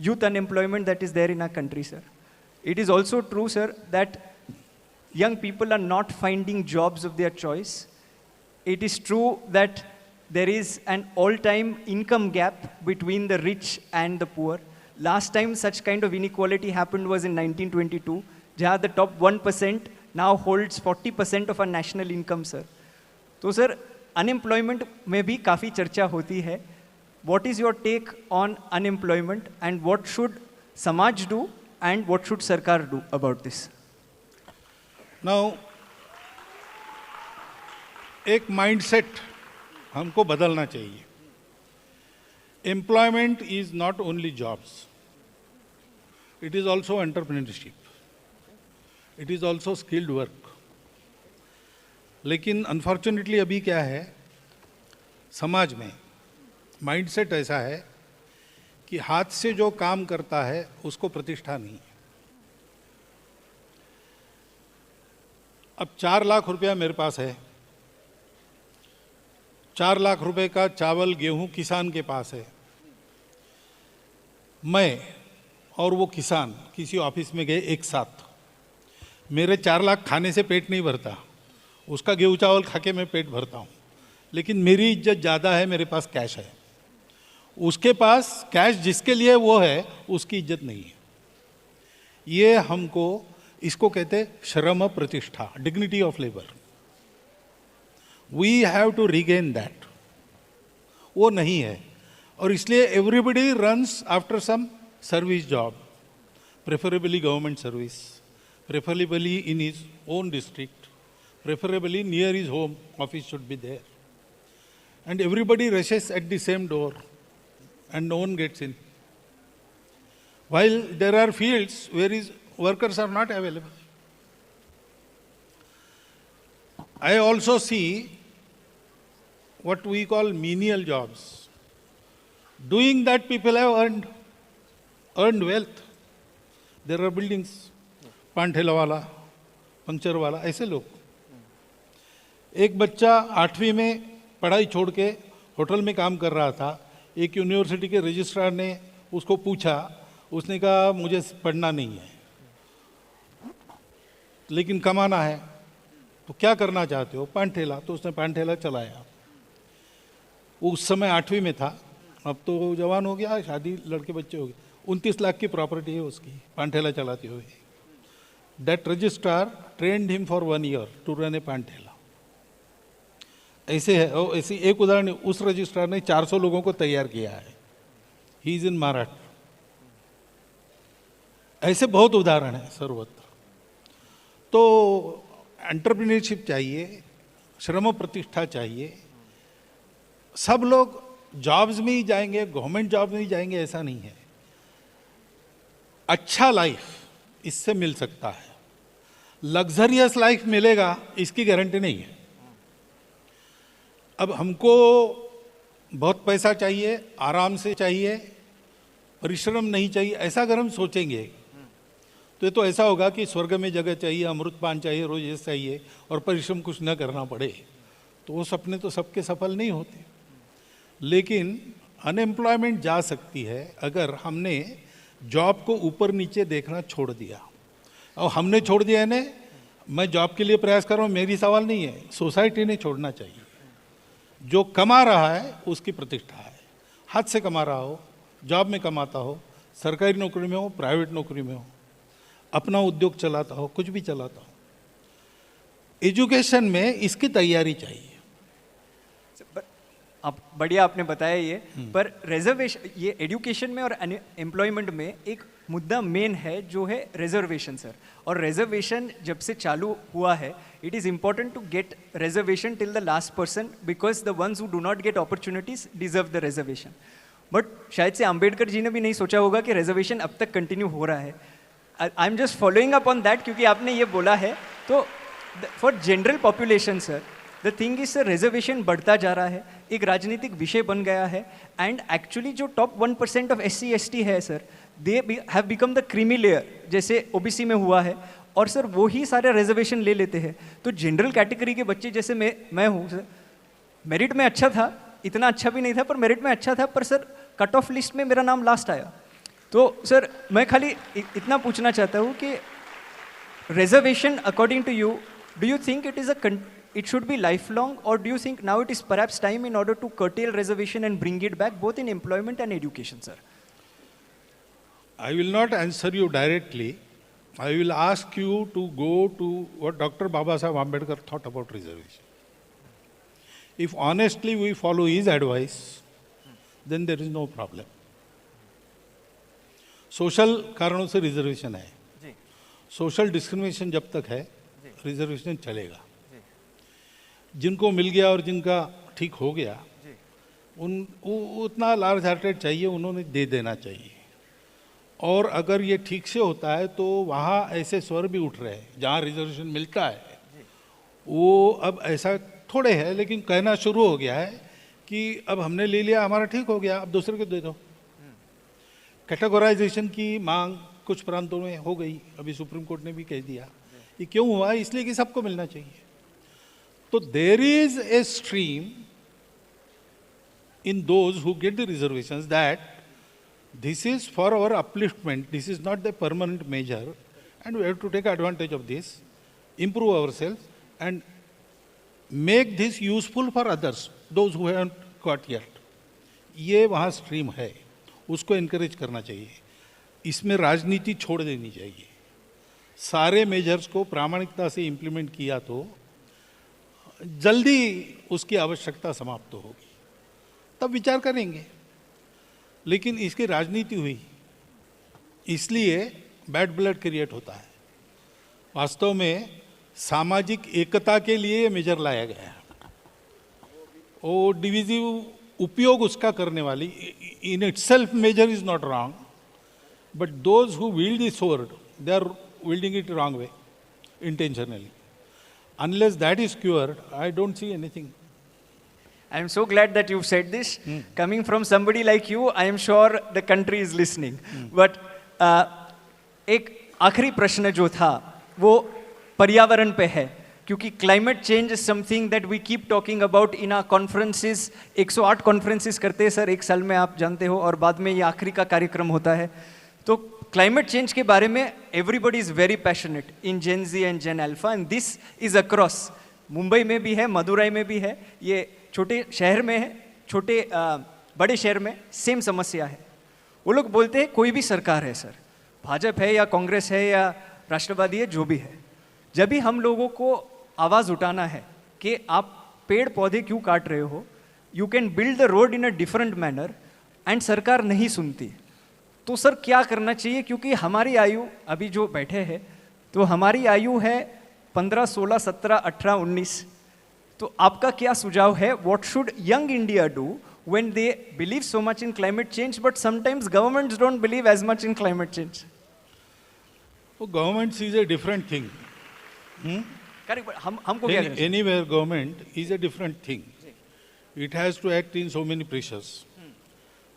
Speaker 1: youth unemployment that is there in our country, sir. It is also true, sir, that young people are not finding jobs of their choice. It is true that there is an all-time income gap between the rich and the poor. Last time such kind of inequality happened was in 1922, where the top 1% now holds 40% of our national income, sir. तो sir, unemployment में भी काफ़ी चर्चा होती है. What is your take on unemployment and what should Samaj do and what should Sarkar do about this?
Speaker 2: Now, एक mindset हमको बदलना चाहिए. Employment is not only jobs. It is also entrepreneurship. It is also skilled work. लेकिन unfortunately अभी क्या है, समाज में माइंडसेट ऐसा है कि हाथ से जो काम करता है उसको प्रतिष्ठा नहीं. अब 4 लाख रुपया मेरे पास है, 4 लाख रुपए का चावल गेहूं किसान के पास है। मैं और वो किसान किसी ऑफिस में गए एक साथ। मेरे 4 लाख खाने से पेट नहीं भरता, उसका गेहूं चावल खा के मैं पेट भरता हूँ, लेकिन मेरी इज्जत ज़्यादा है, मेरे पास कैश है। उसके पास कैश जिसके लिए वो है, उसकी इज्जत नहीं है। ये हमको, इसको कहते श्रम प्रतिष्ठा, dignity of labour. We have to regain that. वो नहीं है, और इसलिए everybody runs after some service job, preferably government service, preferably in his own district, preferably near his home office should be there, and everybody rushes at the same door and no one gets in, while there are fields where his workers are not available. I also see what we call menial jobs. Doing that, people have earned wealth. There are buildings, पान ठेला वाला, puncture वाला, ऐसे लोग। एक बच्चा 8वीं में पढ़ाई छोड़ के होटल में काम कर रहा था। एक यूनिवर्सिटी के रजिस्ट्रार ने उसको पूछा, उसने कहा मुझे पढ़ना नहीं है लेकिन कमाना है, तो क्या करना चाहते हो? पान ठेला। तो उसने पान ठेला चलाया। उस समय 8वीं में था, अब तो जवान हो गया, शादी, लड़के बच्चे हो गए। 29 लाख की प्रॉपर्टी है उसकी, पान ठेला चलाते हुए। That registrar trained him for 1 year to run a paan thela. ऐसे है, और ऐसी एक उदाहरण, उस रजिस्ट्रार ने 400 लोगों को तैयार किया है। He is in Maharashtra. ऐसे बहुत उदाहरण है सर्वत्र। तो एंटरप्रेन्योरशिप चाहिए, श्रम प्रतिष्ठा चाहिए। सब लोग जॉब्स में ही जाएंगे, गवर्नमेंट जॉब में ही जाएंगे, ऐसा नहीं है। अच्छा लाइफ इससे मिल सकता है, लग्जरियस लाइफ मिलेगा इसकी गारंटी नहीं है। अब हमको बहुत पैसा चाहिए, आराम से चाहिए, परिश्रम नहीं चाहिए, ऐसा अगर हम सोचेंगे तो ये तो ऐसा होगा कि स्वर्ग में जगह चाहिए, अमृत पान चाहिए, रोज ये चाहिए और परिश्रम कुछ न करना पड़े। तो वो सपने तो सबके सफल नहीं होते। लेकिन अनएम्प्लॉयमेंट जा सकती है अगर हमने जॉब को ऊपर नीचे देखना छोड़ दिया। और हमने छोड़ दिया है ना, मैं जॉब के लिए प्रयास कर रहा हूँ, मेरी सवाल नहीं है, सोसाइटी ने छोड़ना चाहिए। जो कमा रहा है उसकी प्रतिष्ठा है, हाथ से कमा रहा हो, जॉब में कमाता हो, सरकारी नौकरी में हो, प्राइवेट नौकरी में हो, अपना उद्योग चलाता हो, कुछ भी चलाता हो। एजुकेशन में इसकी तैयारी चाहिए।
Speaker 1: आप बढ़िया आपने बताया ये, पर रिजर्वेशन, ये एजुकेशन में और एम्प्लॉयमेंट में एक मुद्दा मेन है जो है रिजर्वेशन सर। और रिजर्वेशन जब से चालू हुआ है, it is important to get reservation till the last person, because the ones who do not get opportunities deserve the reservation. But शायद से अंबेडकर जी ने भी नहीं सोचा होगा कि रिजर्वेशन अब तक कंटिन्यू हो रहा है। I am just following up on that, क्योंकि आपने ये बोला है। तो for general population sir, the thing is sir, reservation बढ़ता जा रहा है, एक राजनीतिक विषय बन गया है। एंड एक्चुअली जो टॉप 1% ऑफ SC/ST है sir, they have become the creamy layer, जैसे OBC में हुआ है। और सर वो ही सारे रिजर्वेशन ले लेते हैं। तो जनरल कैटेगरी के बच्चे, जैसे मैं हूँ सर, मेरिट में अच्छा था, इतना अच्छा भी नहीं था पर मेरिट में अच्छा था, पर सर कट ऑफ लिस्ट में मेरा नाम लास्ट आया। तो सर मैं खाली इतना पूछना चाहता हूँ कि reservation according to you, do you think it should be lifelong, or do you think now it is perhaps time in order to curtail reservation and bring it back both in employment and education, sir?
Speaker 2: I will not answer you directly. I will ask you to go to what Dr. Babasaheb Ambedkar thought about reservation. If honestly we follow his advice, then there is no problem. Social कारणों से reservation है, social discrimination जब तक है reservation चलेगा। जिनको मिल गया और जिनका ठीक हो गया, उतना लार्ज हार्टेड चाहिए, उन्होंने दे देना चाहिए। और अगर ये ठीक से होता है तो वहाँ ऐसे स्वर भी उठ रहे हैं जहाँ रिजर्वेशन मिलता है, वो अब ऐसा थोड़े है लेकिन कहना शुरू हो गया है कि अब हमने ले लिया, हमारा ठीक हो गया, अब दूसरे को दे दो। कैटेगराइजेशन की मांग कुछ प्रांतों में हो गई, अभी सुप्रीम कोर्ट ने भी कह दिया। ये क्यों हुआ? इसलिए कि सबको मिलना चाहिए। तो there is a stream in those who get the reservations that this is for our upliftment, this is not the permanent measure, and we have to take advantage of this, improve ourselves, and make this useful for others, those who haven't got yet. ये वहाँ stream है, उसको encourage करना चाहिए। इसमें राजनीति छोड़ देनी चाहिए। सारे मेजर्स को प्रामाणिकता से इम्प्लीमेंट किया तो जल्दी उसकी आवश्यकता समाप्त होगी, तब विचार करेंगे। लेकिन इसकी राजनीति हुई, इसलिए बैड ब्लड क्रिएट होता है। वास्तव में सामाजिक एकता के लिए ये मेजर लाया गया है। वो डिविजिव उपयोग उसका करने वाली, in itself major is not wrong, but those who wield the sword, they are wielding it wrong way, intentionally. Unless that is cured, I don't see anything.
Speaker 1: I am so glad that you've said this. Coming from somebody like you, I am sure the country is listening. But एक आखिरी प्रश्न जो था वो पर्यावरण पे है, क्योंकि climate change is something that we keep talking about in our conferences. 108 conferences करते हैं सर एक साल में, आप जानते हो, और बाद में ये आखिरी का कार्यक्रम होता है। तो क्लाइमेट चेंज के बारे में everybody is very passionate in Gen Z and Gen Alpha, and this is across. Mumbai में भी है, मदुरई में भी है, ये छोटे शहर में है, छोटे बड़े शहर में सेम समस्या है। वो लोग बोलते हैं कोई भी सरकार है सर, भाजपा है या कांग्रेस है या राष्ट्रवादी है, जो भी है, जब भी हम लोगों को आवाज़ उठाना है कि आप पेड़ पौधे क्यों काट रहे हो, you can build the road in a different manner, and सरकार नहीं सुनती। तो सर क्या करना चाहिए? क्योंकि हमारी आयु, अभी जो बैठे हैं तो हमारी आयु है 15, 16, 17, 18, 19। तो आपका क्या सुझाव है? What should young India do when they believe so much in climate change, but sometimes governments don't believe as much in climate change?
Speaker 2: So government is a different thing.
Speaker 1: Correct, but हमको क्या करना चाहिए?
Speaker 2: Anywhere government is a different thing. It has to act in so many pressures.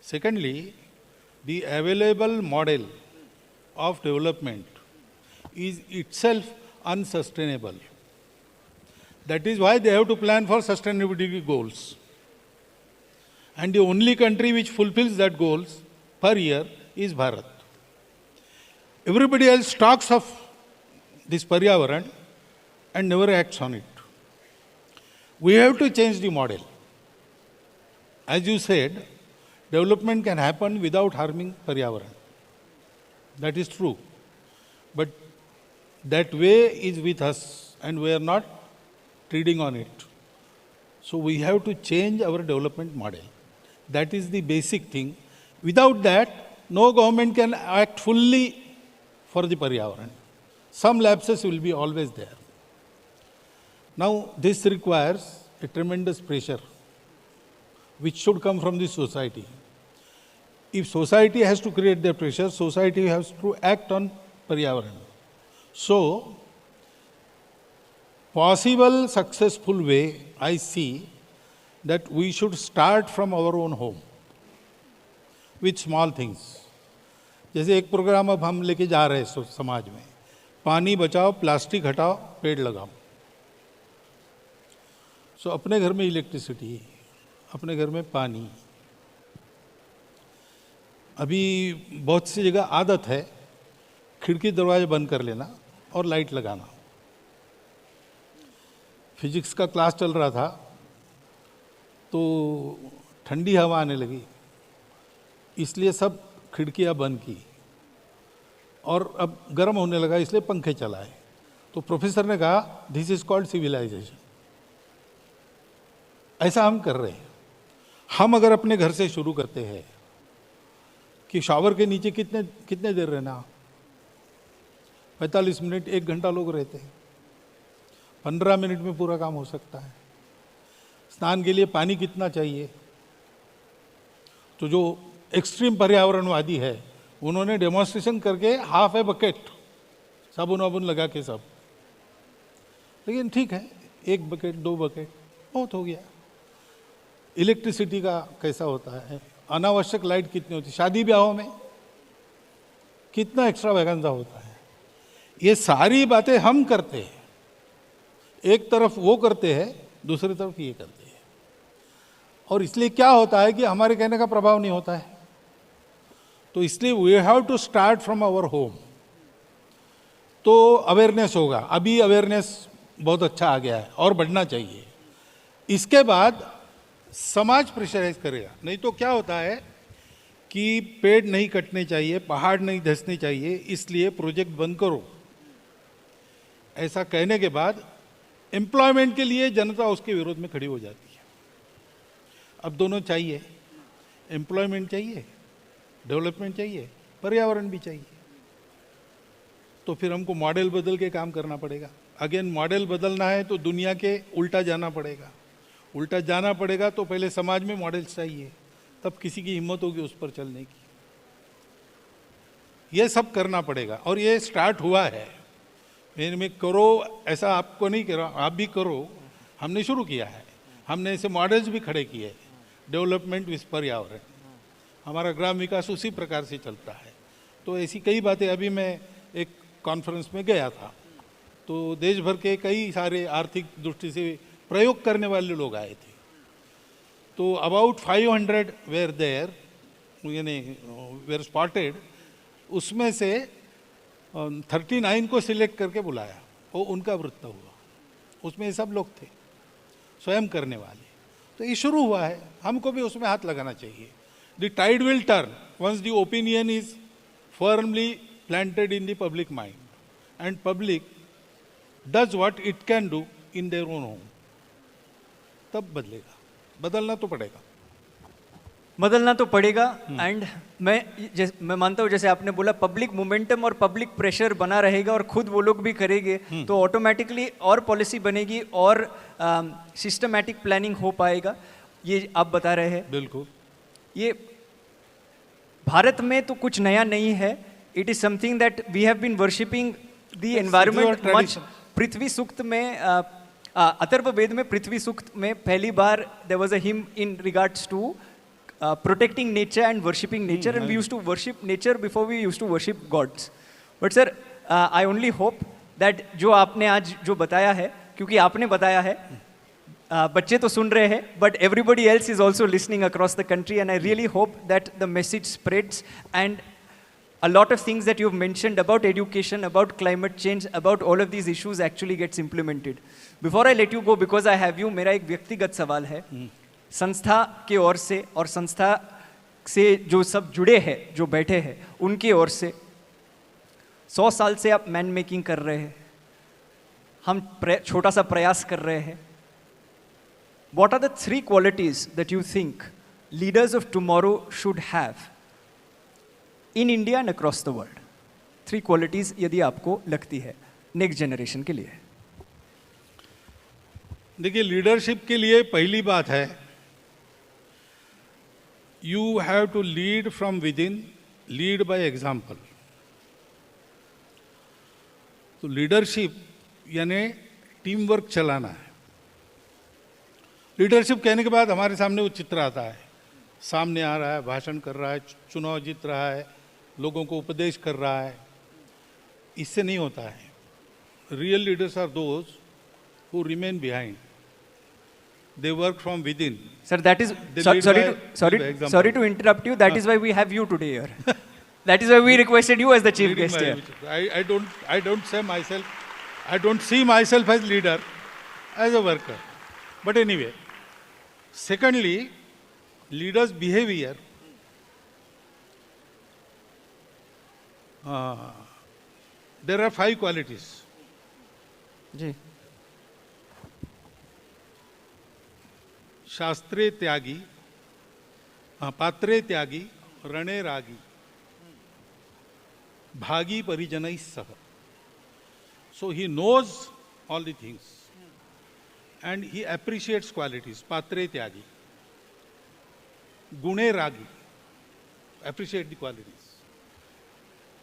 Speaker 2: Secondly, the available model of development is itself unsustainable. That is why they have to plan for sustainability goals. And the only country which fulfills that goals per year is Bharat. Everybody else talks of this Paryavaran and never acts on it. We have to change the model. As you said, development can happen without harming Paryavaran. That is true. But that way is with us and we are not treading on it. So we have to change our development model. That is the basic thing. Without that, no government can act fully for the Paryavaran. Some lapses will be always there. Now, this requires a tremendous pressure which should come from the society. If society has to create the pressure, society has to act on Paryavaran. So, possible successful way, I see that we should start from our own home with small things. जैसे एक programme अब हम लेके जा रहे हैं समाज में, पानी बचाओ, प्लास्टिक हटाओ, पेड़ लगाओ। सो अपने घर में इलेक्ट्रिसिटी, अपने घर में पानी। अभी बहुत सी जगह आदत है खिड़की दरवाजे बंद कर लेना और लाइट लगाना। फिजिक्स का क्लास चल रहा था तो ठंडी हवा आने लगी, इसलिए सब खिड़कियां बंद की, और अब गर्म होने लगा इसलिए पंखे चलाए। तो प्रोफेसर ने कहा दिस इज कॉल्ड सिविलाइजेशन। ऐसा हम कर रहे हैं। हम अगर अपने घर से शुरू करते हैं कि शावर के नीचे कितने देर रहना, 45 मिनट, 1 घंटा लोग रहते हैं, 15 मिनट में पूरा काम हो सकता है। स्नान के लिए पानी कितना चाहिए? तो जो एक्सट्रीम पर्यावरणवादी है उन्होंने डेमोन्स्ट्रेशन करके हाफ ए बकेट साबुन वाबुन लगा के सब, लेकिन ठीक है, 1 बकेट 2 बकेट बहुत हो गया। इलेक्ट्रिसिटी का कैसा होता है? अनावश्यक लाइट कितनी होती है? शादी ब्याहों में कितना एक्स्ट्रा वैगंजा होता है? ये सारी बातें हम करते हैं, एक तरफ वो करते हैं, दूसरी तरफ ये करते हैं, और इसलिए क्या होता है कि हमारे कहने का प्रभाव नहीं होता है। तो इसलिए we have to start from our home. तो अवेयरनेस होगा, अभी अवेयरनेस बहुत अच्छा आ गया है और बढ़ना चाहिए। इसके बाद समाज प्रेशराइज करेगा। नहीं तो क्या होता है कि पेड़ नहीं कटने चाहिए, पहाड़ नहीं धंसने चाहिए, इसलिए प्रोजेक्ट बंद करो, ऐसा कहने के बाद एम्प्लॉयमेंट के लिए जनता उसके विरोध में खड़ी हो जाती है। अब दोनों चाहिए, एम्प्लॉयमेंट चाहिए, डेवलपमेंट चाहिए, पर्यावरण भी चाहिए। तो फिर हमको मॉडल बदल के काम करना पड़ेगा। अगेन मॉडल बदलना है तो दुनिया के उल्टा जाना पड़ेगा। उल्टा जाना पड़ेगा तो पहले समाज में मॉडल्स चाहिए, तब किसी की हिम्मत होगी उस पर चलने की। ये सब करना पड़ेगा और ये स्टार्ट हुआ है। मेरे में करो, ऐसा आपको नहीं कह रहा, आप भी करो। हमने शुरू किया है, हमने ऐसे मॉडल्स भी खड़े किए, डेवलपमेंट विद पर्यावरण। हमारा ग्राम विकास उसी प्रकार से चलता है। तो ऐसी कई बातें, अभी मैं एक कॉन्फ्रेंस में गया था तो देश भर के कई सारे आर्थिक दृष्टि से प्रयोग करने वाले लोग आए थे। तो अबाउट 500 वेयर देयर, यानी वेयर स्पॉटेड। उसमें से 39 को सिलेक्ट करके बुलाया, वो उनका वृत्त हुआ। उसमें सब लोग थे स्वयं करने वाले। तो ये शुरू हुआ है, हमको भी उसमें हाथ लगाना चाहिए। The tide will turn once the opinion is firmly planted in the public mind and public does what it can do in their own home. तब बदलेगा, बदलना तो पड़ेगा,
Speaker 1: बदलना तो पड़ेगा। एंड मैं मानता हूँ, जैसे आपने बोला, पब्लिक मोमेंटम और पब्लिक प्रेशर बना रहेगा और खुद वो लोग भी करेंगे तो ऑटोमेटिकली और पॉलिसी बनेगी और सिस्टमैटिक प्लानिंग हो पाएगा। ये आप बता रहे हैं।
Speaker 2: बिल्कुल।
Speaker 1: ये भारत में तो कुछ नया नहीं है। It is something that we have been worshipping the environment much. Prithvi Sukta में अथर्ववेद में पृथ्वी सूक्त में पहली बार there was a hymn in regards to protecting nature and worshipping nature, and we used to worship nature before we used to worship gods. But sir, I only hope that जो आपने आज जो बताया है, क्योंकि आपने बताया है, बच्चे तो सुन रहे हैं, but everybody else is also listening across the country, and I really hope that the message spreads and a lot of things that you've mentioned about education, about climate change, about all of these issues actually gets implemented. Before I let you go, because I have you, मेरा एक व्यक्तिगत सवाल है। संस्था की ओर से और संस्था से जो सब जुड़े हैं, जो बैठे हैं, उनकी ओर से 100 साल से आप मैन मेकिंग कर रहे हैं, हम छोटा सा प्रयास कर रहे हैं। What are the 3 qualities that you think leaders of tomorrow should have in India and across the world? 3 qualities यदि आपको लगती है नेक्स्ट जनरेशन के लिए।
Speaker 2: देखिए, लीडरशिप के लिए पहली बात है, you have to lead from within, lead by example. तो लीडरशिप यानी टीम वर्क चलाना है। लीडरशिप कहने के बाद हमारे सामने वो चित्र आता है, सामने आ रहा है, भाषण कर रहा है, चुनाव जीत रहा है, लोगों को उपदेश कर रहा है। इससे नहीं होता है। Real leaders are those who remain behind, they work from within.
Speaker 1: Sir, that is sorry to interrupt you. That is why we have you today here. That is why we requested you as the chief guest here.
Speaker 2: I don't say myself, I don't see myself as leader, as a worker. But anyway, secondly, leaders' behavior. There are 5 qualities.
Speaker 1: जी।
Speaker 2: शास्त्रे त्यागी, पात्रे त्यागी, रणे रागी, भागी परिजनैः सह. So he knows all the things and he appreciates qualities. Patre tyagi, gune ragi, appreciate the qualities.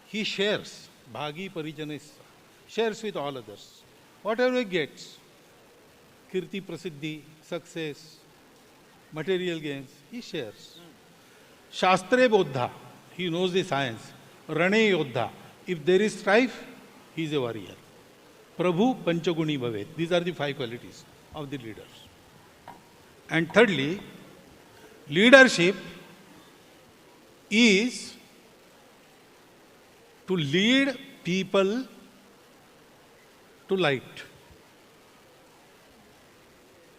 Speaker 2: He shares, bhagi parijanis, shares with all others. Whatever he gets, kirti, prasiddhi, success, material gains, he shares. Shastre bodha, he knows the science. Rane yodha, if there is strife, he is a warrior. Prabhu Panchaguni Bhavet. These are the 5 qualities of the leaders. And thirdly, leadership is to lead people to light.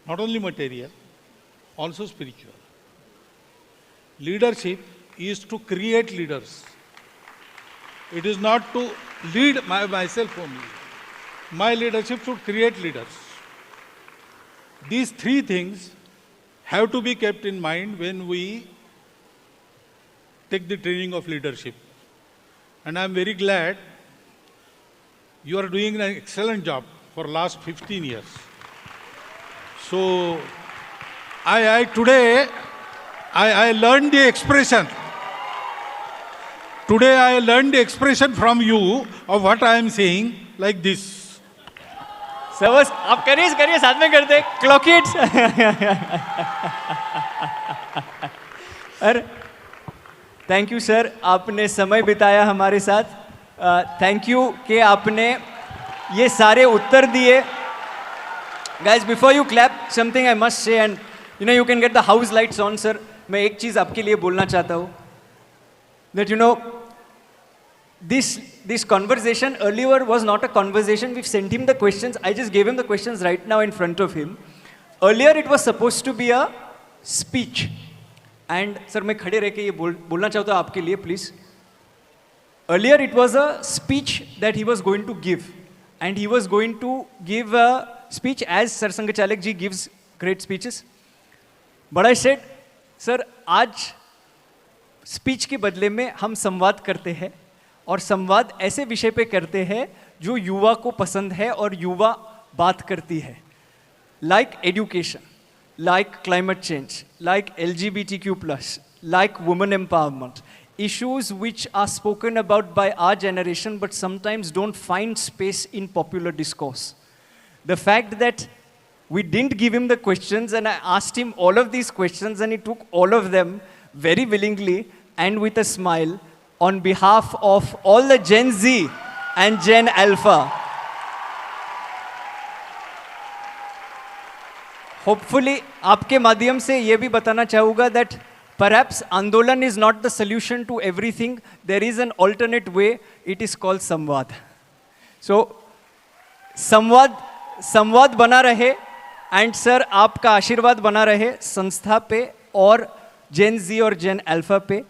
Speaker 2: Not only material, also spiritual. Leadership is to create leaders. It is not to lead myself only. My leadership should create leaders. These 3 things have to be kept in mind when we take the training of leadership. And I am very glad you are doing an excellent job for last 15 years. So, today I learned the expression. Today I learned the expression from you of what I am saying like this.
Speaker 1: बस आप करिए साथ में करते clock it. अरे thank you sir, आपने समय बिताया हमारे साथ. थैंक यू कि आपने ये सारे उत्तर दिए. Guys before you clap something I must say, and you can get the house lights on. Sir मैं एक चीज़ आपके लिए बोलना चाहता हूँ, that this conversation earlier was not a conversation. We've sent him the questions. I just gave him the questions right now in front of him. Earlier it was supposed to be a speech. And sir मैं खड़े रह के ये बोलना चाहता हूँ आपके लिए please. Earlier it was a speech that he was going to give. And he was going to give a speech as Sir Sangachalak ji gives great speeches. But I said, sir आज speech के बदले में हम संवाद करते हैं, और संवाद ऐसे विषय पे करते हैं जो युवा को पसंद है और युवा बात करती है. Like education, like climate change, like LGBTQ+, like women empowerment, issues which are spoken about by our generation but sometimes don't find space in popular discourse. The fact that we didn't give him the questions and I asked him all of these questions and he took all of them very willingly and with a smile on behalf of all the Gen Z and Gen Alpha. Hopefully, आपके माध्यम से ये भी बताना चाहूँगा that perhaps आंदोलन is not the solution to everything. There is an alternate way. It is called संवाद. So, संवाद बना रहे and सर आपका आशीर्वाद बना रहे संस्था पे और Gen Z और Gen Alpha पे.